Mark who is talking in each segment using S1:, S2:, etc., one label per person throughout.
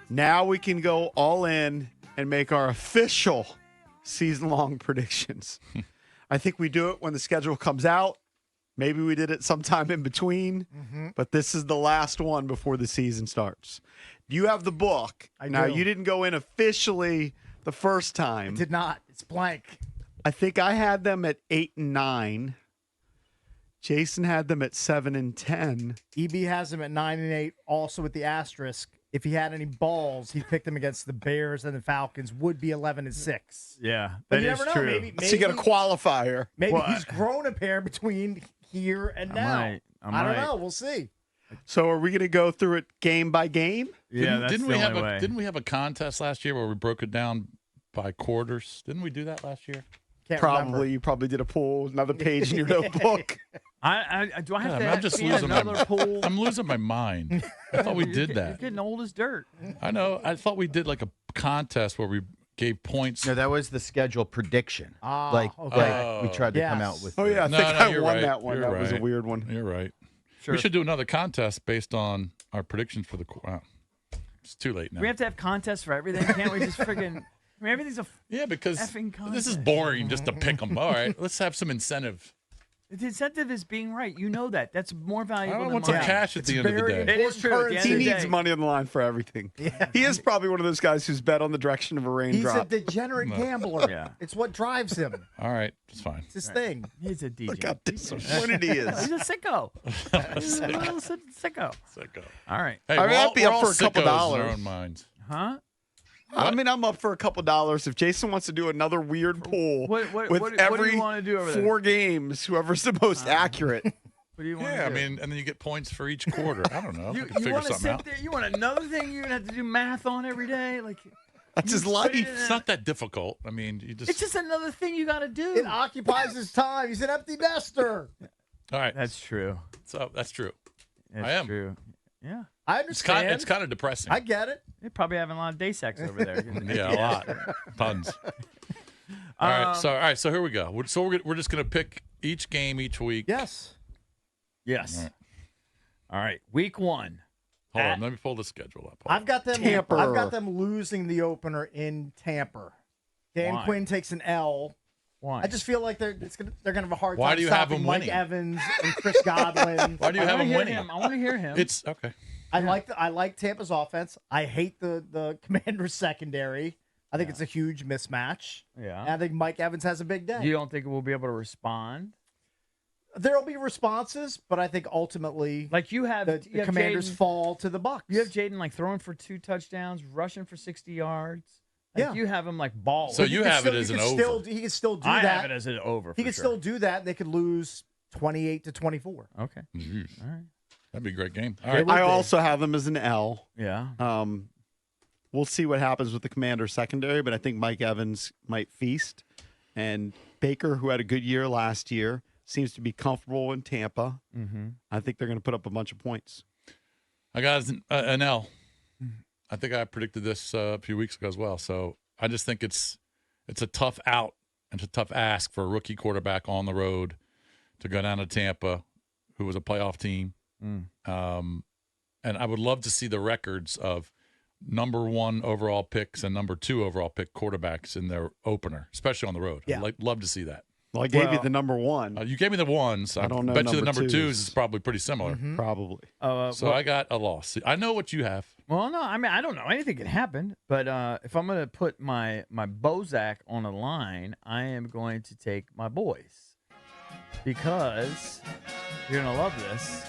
S1: Now we can go all in and make our official season-long predictions. I think we do it when the schedule comes out. Maybe we did it sometime in between, but this is the last one before the season starts. You have the book. Now, you didn't go in officially the first time.
S2: I did not. It's blank.
S1: I think I had them at 8 and 9. Jason had them at 7 and 10.
S2: EB has them at 9 and 8, also with the asterisk. If he had any balls, he picked them against the Bears and the Falcons. Would be 11 and 6.
S3: Yeah,
S2: but you never know. Maybe
S1: so you got a qualifier.
S2: Maybe he's grown a pair between here and now. I don't know. We'll see.
S1: So are we going to go through it game by game?
S4: Yeah, didn't we have a contest last year where we broke it down by quarters? Didn't we do that last year?
S1: Probably. You probably did a pool, another page in your notebook.
S3: Do I have to
S4: I'm just losing
S3: another pool?
S4: I'm losing my mind. I thought we did that.
S3: You're getting old as dirt.
S4: I know. I thought we did like a contest where we gave points.
S5: No, that was the schedule prediction.
S2: Okay.
S5: Like we tried to come out with.
S1: Oh, yeah. I think I won
S4: right.
S1: that one.
S4: You're
S1: That was a
S4: right.
S1: weird one.
S4: You're right.
S3: Sure.
S4: We should do another contest based on our predictions for the. Wow. It's too late now.
S3: We have to have contests for everything. Can't we just friggin'? I mean, everything's
S4: because
S3: effing contest.
S4: this is boring just to pick them. All right, let's have some incentive.
S3: The incentive is being right. You know that. That's more valuable
S4: I
S3: than
S4: want some
S3: money.
S4: cash at the end of the day.
S3: It is true. At the end
S1: He
S3: of the
S1: needs
S3: day.
S1: money on the line for everything. Yeah. He is probably one of those guys who's bet on the direction of a
S2: He's a
S1: raindrop.
S4: No.
S2: degenerate gambler.
S3: Yeah.
S2: It's what drives him.
S4: All right, it's fine.
S2: It's his thing.
S3: He's a DJ.
S1: Look how disappointed he is.
S3: He's a sicko. He's a little sicko.
S4: Sicko.
S3: All right.
S4: Hey,
S1: I mean, I'd be
S4: we're
S1: up
S4: all
S1: for a couple
S4: sickos in our
S1: dollars.
S4: own minds.
S3: Huh?
S1: I mean, I'm up for a couple dollars if Jason wants to do another weird pool
S3: What
S1: with
S3: do
S1: every
S3: you want to do over there?
S1: 4 games. Whoever's the most accurate.
S3: What do you want
S4: Yeah, I
S3: to do?
S4: mean, and then you get points for each quarter. I don't know.
S3: You,
S4: We can
S3: you
S4: figure
S3: want to
S4: something
S3: sit
S4: out.
S3: there? You want another thing you're gonna have to do math on every day? Like
S1: That's his
S3: put it
S1: life.
S3: in
S4: It's not that difficult. I mean, you just.
S3: it's just another thing you got to do.
S2: It occupies his time. He's an empty nester.
S4: All right.
S3: That's true.
S4: So that's true.
S3: That's
S4: I am.
S3: True. Yeah.
S2: I
S4: It's
S2: understand.
S4: kind of depressing.
S2: I get it.
S3: They're probably having a lot of day sex over there.
S4: Yeah, a lot, tons. All right, so here we go. We're just gonna pick each game each week.
S2: Yes.
S3: Yes. All right. Week 1.
S4: Hold on, let me pull the schedule up.
S2: I've got them.
S1: Tampa.
S2: I've got them losing the opener in Tampa. Dan
S3: Why?
S2: Quinn takes an L.
S3: Why?
S2: I just feel like they're gonna have a hard
S4: Why
S2: time
S4: do you have
S2: stopping
S4: them
S2: Mike
S4: winning?
S2: Evans and Chris Godwin.
S4: Why do you have them winning?
S3: I want to hear him.
S4: It's okay.
S2: I like Tampa's offense. I hate the Commanders secondary. I think it's a huge mismatch.
S3: Yeah.
S2: And I think Mike Evans has a big day.
S3: You don't think we'll be able to respond?
S2: There'll be responses, but I think ultimately
S3: Like you have
S2: the
S3: you have
S2: Commanders
S3: Jaden-
S2: fall to the Bucs.
S3: You have Jaden like throwing for 2 touchdowns, rushing for 60 yards. Like
S2: Yeah.
S3: you have him like balling.
S4: So you have it as an over.
S2: He can still do
S3: I
S2: that.
S3: have it as an over.
S2: He
S3: for
S2: can
S3: sure.
S2: still do that. And they could lose 28-24.
S3: Okay.
S4: Jeez.
S3: All right.
S4: That'd be a great game. All
S2: They
S4: right.
S2: would
S1: I
S2: be.
S1: also have them as an L.
S3: Yeah.
S1: We'll see what happens with the Commander secondary, but I think Mike Evans might feast. And Baker, who had a good year last year, seems to be comfortable in Tampa.
S3: Mm-hmm.
S1: I think they're going to put up a bunch of points.
S4: I got an L. I think I predicted this a few weeks ago as well. So I just think it's a tough out and it's a tough ask for a rookie quarterback on the road to go down to Tampa, who was a playoff team. And I would love to see the records of number 1 overall picks and number 2 overall pick quarterbacks in their opener, especially on the road.
S2: Yeah.
S4: I'd love to see that.
S1: Well, I gave you the number 1.
S4: You gave me the ones.
S1: I don't know
S4: bet you the
S1: number
S4: number twos
S1: twos.
S4: is probably pretty similar.
S1: Probably.
S4: So I got a loss. I know what you have.
S3: Well, no, I mean I don't know. Anything can happen. But if I'm going to put my Bozak on a line, I am going to take my boys because you're going to love this.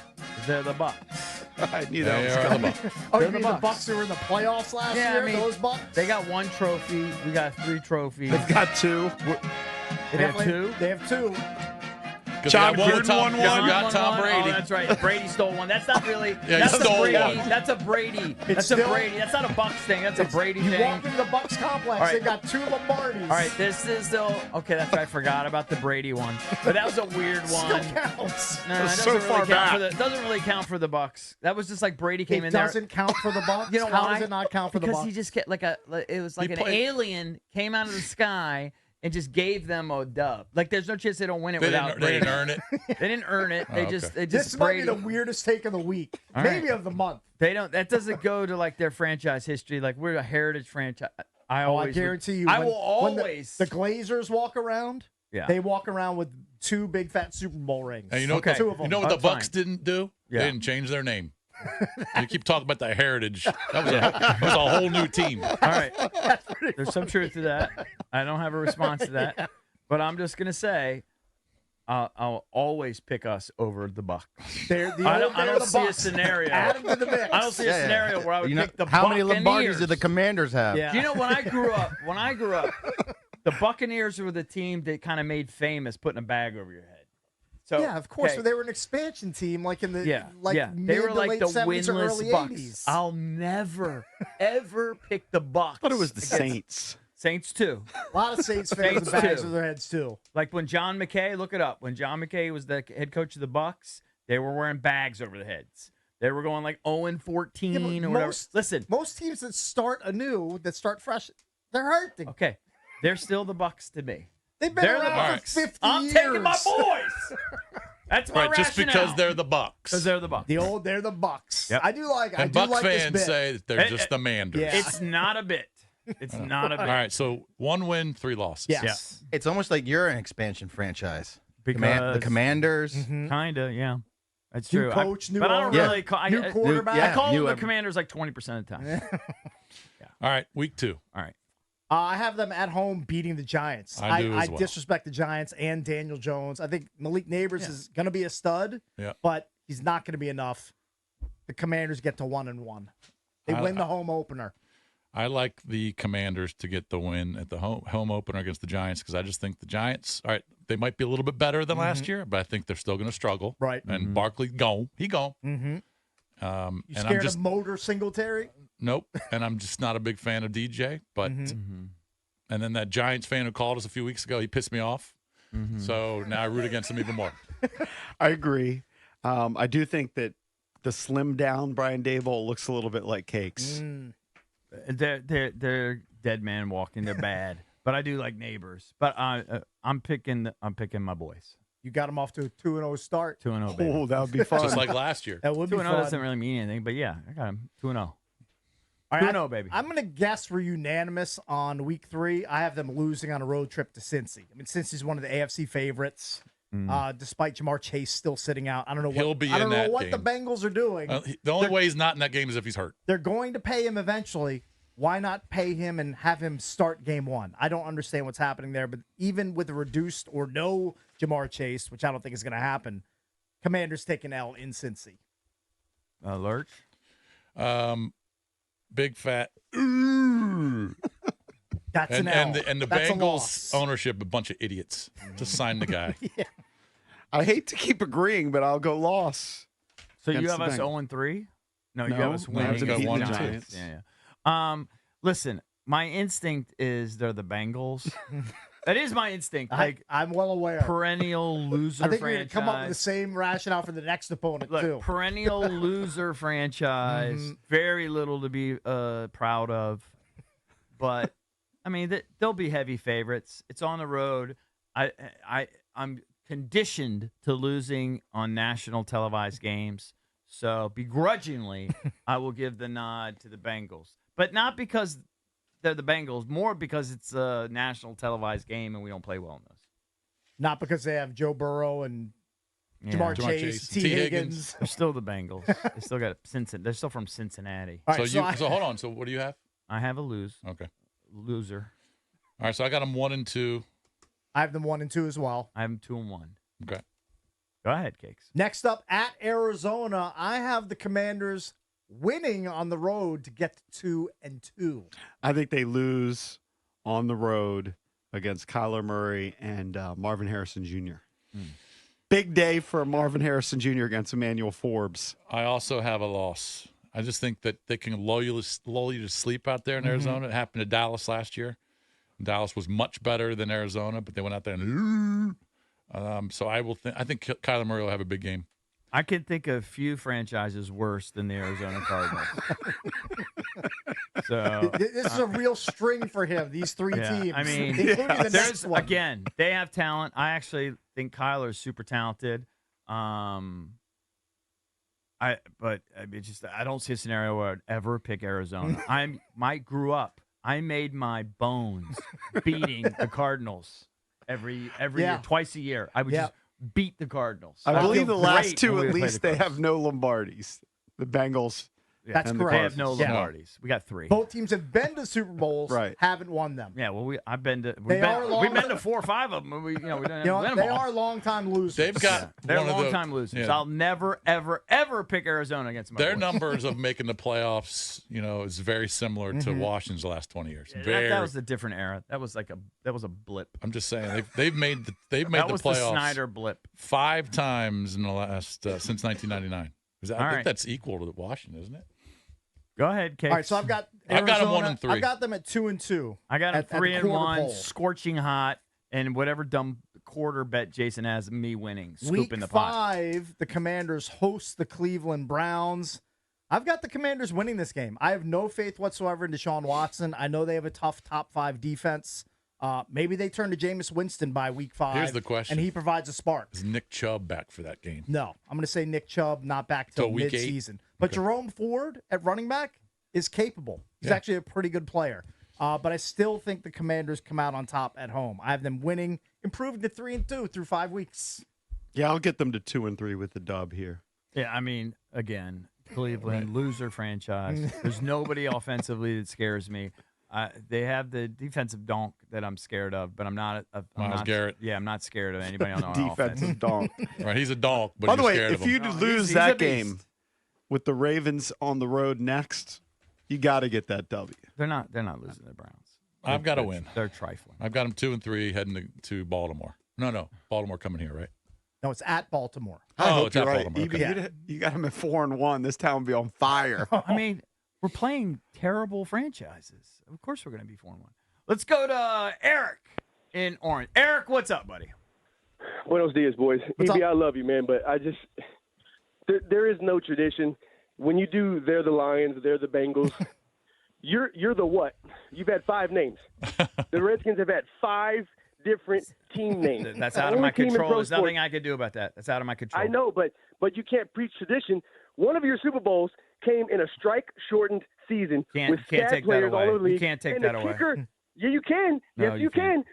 S3: They're the Bucs.
S1: I knew that was
S4: They are
S1: coming.
S4: the Bucs.
S2: Oh, you
S3: They're
S2: mean
S3: the
S2: the
S3: Bucs.
S2: Bucs who were in the playoffs last
S3: Yeah,
S2: year?
S3: I mean,
S2: Those Bucs?
S3: They got 1 trophy. We got 3 trophies.
S1: They've got 2.
S3: They have 2.
S2: They have 2.
S4: 'Cause
S1: John
S4: they got one
S1: Gruden
S4: Tom-
S1: won
S4: yeah,
S1: one.
S4: we got Tom
S3: Oh,
S4: Brady.
S3: that's right. Brady stole one. That's not really.
S4: Yeah,
S3: that's
S4: he
S3: a
S4: stole
S3: Brady.
S4: one.
S3: That's a Brady. That's a
S2: still-
S3: Brady. That's not a Bucks thing. That's a Brady
S2: You
S3: thing.
S2: walk into the Bucs complex,
S3: All right.
S2: they got 2 Lombardis.
S3: All right, this is still okay. That's right. I forgot about the Brady one, but that was a weird one.
S2: Still counts.
S3: No, it
S1: It's
S3: doesn't
S1: so
S3: really
S1: far
S3: count
S1: back.
S3: for the. Doesn't really count for the Bucks. That was just like Brady came
S2: It
S3: in there.
S2: doesn't count for the Bucs.
S3: You know
S2: How
S3: why?
S2: does it not count for the
S3: Because
S2: Bucs?
S3: he just get like a. It was like
S4: He
S3: an
S4: played-
S3: alien came out of the sky, and just gave them a dub. Like, there's no chance they don't win it
S4: They
S3: without
S4: didn't
S3: Brady.
S4: earn it.
S3: They didn't earn it. They
S4: Oh,
S3: just
S4: okay.
S2: This might be the weirdest take of the week,
S3: All
S2: maybe
S3: right.
S2: of the month.
S3: They don't. That doesn't go to like their franchise history. Like, we're a heritage franchise. I
S2: I guarantee you,
S3: I
S2: when,
S3: will
S2: when
S3: always.
S2: the Glazers walk around,
S3: Yeah.
S2: they walk around with 2 big fat Super Bowl rings.
S4: And you know
S3: Okay.
S4: what?
S2: Two of
S4: You
S2: them.
S4: know what the
S3: That's fine.
S4: Bucks didn't do?
S3: Yeah.
S4: They didn't change their name. You keep talking about the heritage. That was a whole new team.
S3: All right. There's some truth to that. I don't have a response to that, but I'm just gonna say, I'll always pick us over the Bucks.
S2: They're the
S3: I
S2: old-
S3: don't
S2: they're the
S3: see a
S2: Bucks.
S3: scenario.
S2: Add them to the mix.
S3: I don't see a scenario where I would pick the
S5: how many
S3: Buccaneers.
S5: Lombardis did the Commanders have?
S2: Yeah.
S3: Do you know when I grew up? The Buccaneers were the team that kind of made famous putting a bag over your head. So
S2: Yeah, of course.
S3: okay,
S2: But they were an expansion team, like in the
S3: yeah.
S2: mid
S3: They were
S2: to
S3: like
S2: late
S3: the
S2: 70s or
S3: winless
S2: early
S3: Bucks.
S2: 80s.
S3: I'll never ever pick the Bucks.
S1: I thought it was the
S3: against
S1: Saints.
S3: Saints too.
S2: A lot of Saints fans
S3: Saints
S2: with bags
S3: too.
S2: over their heads too.
S3: Like when John McKay, look it up. When John McKay was the head coach of the Bucks, they were wearing bags over their heads. They were going like 0-14
S2: Yeah, but
S3: or whatever.
S2: most-
S3: Listen,
S2: Most teams that start anew, that start fresh, they're hurting.
S3: okay, they're still the Bucks to me.
S2: They've been
S3: They're the
S2: around
S4: Bucks.
S2: for 50
S3: I'm
S2: years.
S3: taking my boys. That's my
S4: Right, just because
S3: rationale.
S4: they're the Bucks.
S3: Because they're the Bucks.
S2: They're the Bucks.
S3: Yep.
S2: I do like
S4: And Buck
S2: this
S4: fans
S2: bit.
S4: say that they're
S3: Eh,
S4: just the Manders.
S2: yeah.
S3: It's not a bit. It's not a bit.
S4: All right, so 1 win, 3 losses.
S2: Yes.
S5: It's almost like you're an expansion franchise.
S3: Because
S5: The Commanders.
S3: Kinda, yeah. That's
S2: New
S3: true.
S2: coach, new
S3: but I don't
S2: owner,
S3: really call.
S2: new quarterback.
S3: I call
S5: new
S3: them the
S5: every-
S3: Commanders like 20% of the time.
S4: All right, week 2.
S3: All right.
S2: I have them at home beating the Giants.
S4: I do as well.
S2: disrespect the Giants and Daniel Jones. I think Malik Neighbors is going to be a stud,
S4: Yeah.
S2: but he's not going to be enough. The Commanders get to 1-1. They win the home opener.
S4: I like the Commanders to get the win at the home opener against the Giants because I just think the Giants, all right, they might be a little bit better than last year, but I think they're still going to struggle.
S2: Right.
S4: And Barkley gone. He gone.
S2: Mm-hmm. You
S4: And
S2: scared
S4: I'm just
S2: of Motor Singletary?
S4: nope. And I'm just not a big fan of DJ. But and then that Giants fan who called us a few weeks ago, he pissed me off. So now I root against him even more.
S1: I agree. I do think that the slim down Brian Daboll looks a little bit like cakes.
S3: They're dead man walking. They're bad. But I do like Neighbors. But I'm picking my boys.
S2: You got them off to a 2-0 start.
S3: 2-0, baby.
S1: Oh, that would be fun.
S4: Just like last year.
S2: That would be
S3: 2-0
S2: fun.
S3: doesn't really mean anything, but yeah, I got them 2-0.
S2: All right,
S3: 2-0, baby.
S2: I'm going to guess we're unanimous on week 3. I have them losing on a road trip to Cincy. I mean, Cincy's one of the AFC favorites, despite Jamar Chase still sitting out. I don't know
S4: He'll
S2: what,
S4: be
S2: I don't
S4: in
S2: know
S4: that
S2: what the
S4: game.
S2: Bengals are doing.
S4: The only way he's not in that game is if he's hurt.
S2: They're going to pay him eventually. Why not pay him and have him start game 1? I don't understand what's happening there, but even with a reduced or no Jamar Chase, which I don't think is going to happen, Commanders take an L in Cincy.
S3: Lurch.
S4: Big fat.
S2: That's an L.
S4: And the
S2: That's a
S4: Bengals
S2: loss.
S4: ownership, a bunch of idiots. Just sign the guy.
S1: I hate to keep agreeing, but I'll go loss.
S3: So you
S1: Against
S3: have
S1: the
S3: us
S1: Bengals.
S3: 0-3? No, you
S1: No,
S3: have us
S1: we have
S3: winning.
S1: to
S3: against
S4: beat
S3: the
S4: the
S3: Giants.
S1: Giants.
S3: Yeah. Listen, my instinct is they're the Bengals. That is my instinct. Like
S2: I'm well aware.
S3: perennial loser
S2: I think you're
S3: franchise.
S2: going to come up with the same rationale for the next opponent,
S3: Look,
S2: too.
S3: perennial loser franchise. Very little to be proud of. But I mean, they'll be heavy favorites. It's on the road. I'm conditioned to losing on national televised games. So begrudgingly, I will give the nod to the Bengals. But not because they're the Bengals, more because it's a national televised game and we don't play well in those.
S2: Not because they have Joe Burrow and
S3: Yeah.
S2: Jamar
S4: Jamar
S2: Chase,
S4: Chase,
S2: T.
S4: T.
S2: Higgins.
S3: They're still the Bengals. They still got Cincinnati. They're still from Cincinnati.
S2: All right,
S4: So
S2: I-
S4: hold on. So what do you have?
S3: I have a
S4: Okay.
S3: loser.
S4: All right. So I got them 1 and 2.
S2: I have them 1 and 2 as well.
S3: I have them 2-1.
S4: Okay.
S3: Go ahead, Cakes.
S2: Next up at Arizona, I have the Commanders winning on the road to get to 2-2.
S1: I think they lose on the road against Kyler Murray and Marvin Harrison Jr. Big day for Marvin Harrison Jr. against Emmanuel Forbes.
S4: I also have a loss. I just think that they can lull you to sleep out there in Arizona. It happened to Dallas last year. Dallas was much better than Arizona, but they went out there and so I think Kyler Murray will have a big game.
S3: I can think of few franchises worse than the Arizona Cardinals. So
S2: This is a real string for him. These three
S3: Yeah,
S2: teams,
S3: I mean,
S2: including the next
S3: there's
S2: one.
S3: again, they have talent. I actually think Kyler's super talented. But I mean, just I don't see a scenario where I'd ever pick Arizona. Grew up. I made my bones beating the Cardinals every year, twice a year. I would just beat the Cardinals.
S1: I believe the
S3: feel
S1: last
S3: great
S1: two
S3: when we
S1: at
S3: play
S1: least
S3: the
S1: they
S3: Cardinals.
S1: have no Lombardis. The Bengals.
S2: That's
S1: and the
S2: correct.
S3: They have no
S1: Cardinals.
S2: Yeah.
S3: Lombardis. We got 3.
S2: Both teams have been to Super Bowls,
S1: Right.
S2: haven't won them.
S3: Yeah, well, we've been to
S2: are
S3: 4 or 5 of them. We didn't win
S2: You know,
S3: them
S2: they
S3: all.
S2: are long-time losers.
S4: They've got
S3: They're
S4: one of the-
S3: long-time losers.
S4: yeah.
S3: I'll never, ever, ever pick Arizona against my
S4: Their
S3: boys.
S4: numbers of making the playoffs, is very similar to Washington's the last 20 years.
S3: That was a different era. That was a blip.
S4: I'm just saying they've made the
S3: That was the
S4: playoffs
S3: Snyder blip.
S4: 5 times in the last since 1999. I
S3: All
S4: think
S3: right.
S4: that's equal to Washington, isn't it?
S3: Go ahead, Cakes.
S2: All right, so I've got
S4: I've got them
S2: Arizona.
S4: 1-3.
S2: I've got them at 2-2.
S3: I got them
S2: at the
S3: 3-1,
S2: quarter
S3: scorching hot, and whatever dumb quarter bet Jason has, me winning,
S2: Week
S3: scooping the pot.
S2: 5, the Commanders host the Cleveland Browns. I've got the Commanders winning this game. I have no faith whatsoever in Deshaun Watson. I know they have a tough top 5 defense. Maybe they turn to Jameis Winston by week 5.
S4: Here's the question.
S2: And he provides a spark.
S4: Is Nick Chubb back for that game?
S2: No, I'm going to say Nick Chubb not back till
S4: Till week 8?
S2: mid-season. But
S4: Okay.
S2: Jerome Ford at running back is capable. He's
S4: Yeah.
S2: actually a pretty good player. But I still think the Commanders come out on top at home. I have them winning, improving to 3-2 through 5 weeks.
S1: Yeah, I'll get them to 2-3 with the dub here.
S3: Yeah, I mean, again, Cleveland, loser franchise. There's nobody offensively that scares me. They have the defensive donk that I'm scared of, but I'm not.
S4: Myles Garrett.
S3: Yeah, I'm not scared of anybody on the offense.
S1: Defensive donk.
S4: Right, he's a donk, but
S1: By the
S4: you're
S1: way,
S4: scared
S1: if
S4: of him.
S1: you
S3: No,
S1: lose
S3: he's a
S1: that
S3: beast.
S1: game with the Ravens on the road next, you got to get that W.
S3: They're not losing to the Browns.
S4: I've got to
S3: They're-
S4: win.
S3: They're trifling.
S4: I've got them 2-3 heading to Baltimore. No, Baltimore coming here, right?
S2: No, it's at Baltimore.
S1: I
S4: Oh,
S1: hope
S4: it's
S1: you're
S4: at
S1: right.
S4: Baltimore.
S1: Even
S4: Okay.
S1: you got them at 4-1. This town will be on fire.
S3: I mean, we're playing terrible franchises. Of course, we're going to be 4-1. Let's go to Eric in Orange. Eric, what's up, buddy?
S6: Buenos dias, boys.
S2: What's
S6: EB,
S2: up?
S6: I love you, man, but there is no tradition. When you do, they're the Lions, they're the Bengals. You're the what? You've had 5 names. The Redskins have had 5 different team names.
S3: That's
S6: The
S3: out of
S6: only
S3: my
S6: team in
S3: control.
S6: pro
S3: There's
S6: sports-
S3: nothing I can do about that. That's out of my control.
S6: I know, but you can't preach tradition. One of your Super Bowls came in a strike-shortened season with
S3: Can't
S6: stat
S3: take that
S6: players all
S3: away.
S6: over the
S3: You
S6: league.
S3: can't take
S6: and
S3: that
S6: the
S3: away.
S6: Kicker, yeah, you can.
S3: No,
S6: Yes,
S3: you
S6: you can.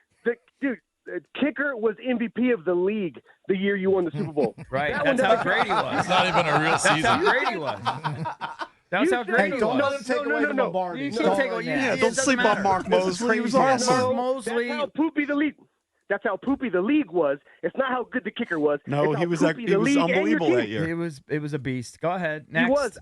S6: The kicker was MVP of the league the year you won the Super Bowl.
S3: Right.
S6: That one
S3: That's how
S6: never-
S3: Grady was.
S4: It's not even a real
S3: That's how
S4: season.
S3: Grady was. That's how
S6: You
S3: Grady
S6: said-
S2: Don't
S3: was.
S2: let him take
S6: No,
S2: away
S6: no,
S2: the
S6: no.
S2: Lombardi.
S3: You
S2: No,
S3: can't take away.
S2: no,
S3: Yeah,
S1: Yeah,
S3: it
S1: don't
S3: doesn't
S1: sleep
S3: matter.
S1: on Mark Mosley. He was
S2: crazy.
S1: awesome.
S3: Mark Mosley.
S6: That's how poopy the league. That's how poopy the league was. It's not how good the kicker was.
S1: No,
S6: It's
S1: he
S6: how
S1: was
S6: poopy
S1: he
S6: the
S1: was
S6: league and your
S1: unbelievable
S6: team.
S1: that year.
S3: It was a beast. Go ahead. Next.
S6: He was.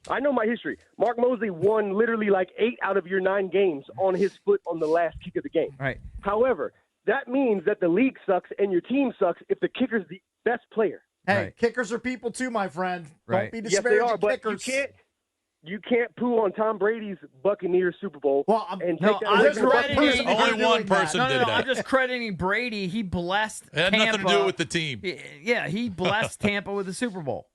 S6: I know my history. Mark Mosley won literally like 8 out of your 9 games on his foot on the last kick of the game.
S3: Right.
S6: However, that means that the league sucks and your team sucks if the kicker's the best player.
S2: Hey,
S3: Right.
S2: kickers are people too, my friend.
S3: Right.
S2: Don't be
S6: Yes, they
S2: disparaging
S6: are, but
S2: kickers.
S6: you can't poo on Tom Brady's Buccaneers Super Bowl.
S2: Well,
S6: and
S3: No,
S6: take that
S3: I'm
S6: away
S3: just
S6: from the
S3: crediting-
S6: Buccaneers.
S4: Only one person
S3: No,
S4: did that.
S3: I'm just crediting Brady. He blessed
S4: It had
S3: Tampa.
S4: nothing to do with the team.
S3: Yeah, he blessed Tampa with the Super Bowl.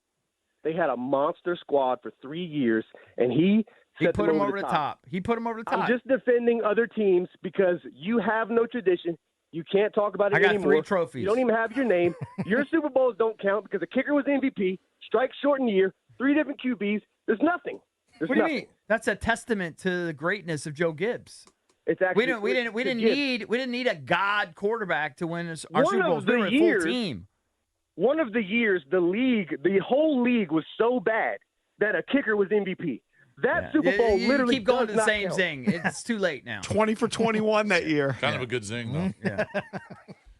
S6: They had a monster squad for 3 years, and he
S3: He
S6: set
S3: put
S6: them
S3: him over the top. He put him over the top.
S6: I'm just defending other teams because you have no tradition. You can't talk about it
S3: I got
S6: anymore.
S3: 3 trophies.
S6: You don't even have your name. Your Super Bowls don't count because the kicker was MVP, strike shortened year, 3 different QBs. There's nothing. There's
S3: What do you
S6: nothing.
S3: mean? That's a testament to the greatness of Joe Gibbs.
S6: It's actually
S3: We didn't need a god quarterback to win our
S6: One
S3: Super
S6: of
S3: Bowls.
S6: the
S3: We were a
S6: years-
S3: full team.
S6: One of the years, the whole league was so bad that a kicker was MVP. That
S3: Yeah.
S6: Super Bowl
S3: you
S6: literally
S3: keep going
S6: does
S3: to the
S6: not
S3: same
S6: count.
S3: thing. It's too late now.
S1: 20 for 21 that year.
S4: Kind of a good zing, though.
S3: Yeah.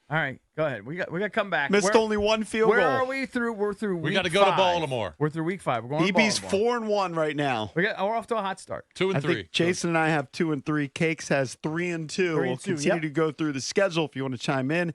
S3: All right, go ahead. We got to come back.
S1: Missed
S3: Where-
S1: only one field
S3: Where
S1: goal.
S3: are we through? We're through.
S4: We
S3: got
S4: gotta go to Baltimore.
S3: We're through week 5. We're going
S1: EB's
S3: to Baltimore.
S1: 4-1 right now.
S3: We're off to a hot start.
S4: 2 and
S1: I
S4: 3.
S1: think Jason and I have 2-3. Cakes has 3-2. We'll
S2: 3-2,
S1: continue
S2: yep.
S1: to go through the schedule if you want to chime in.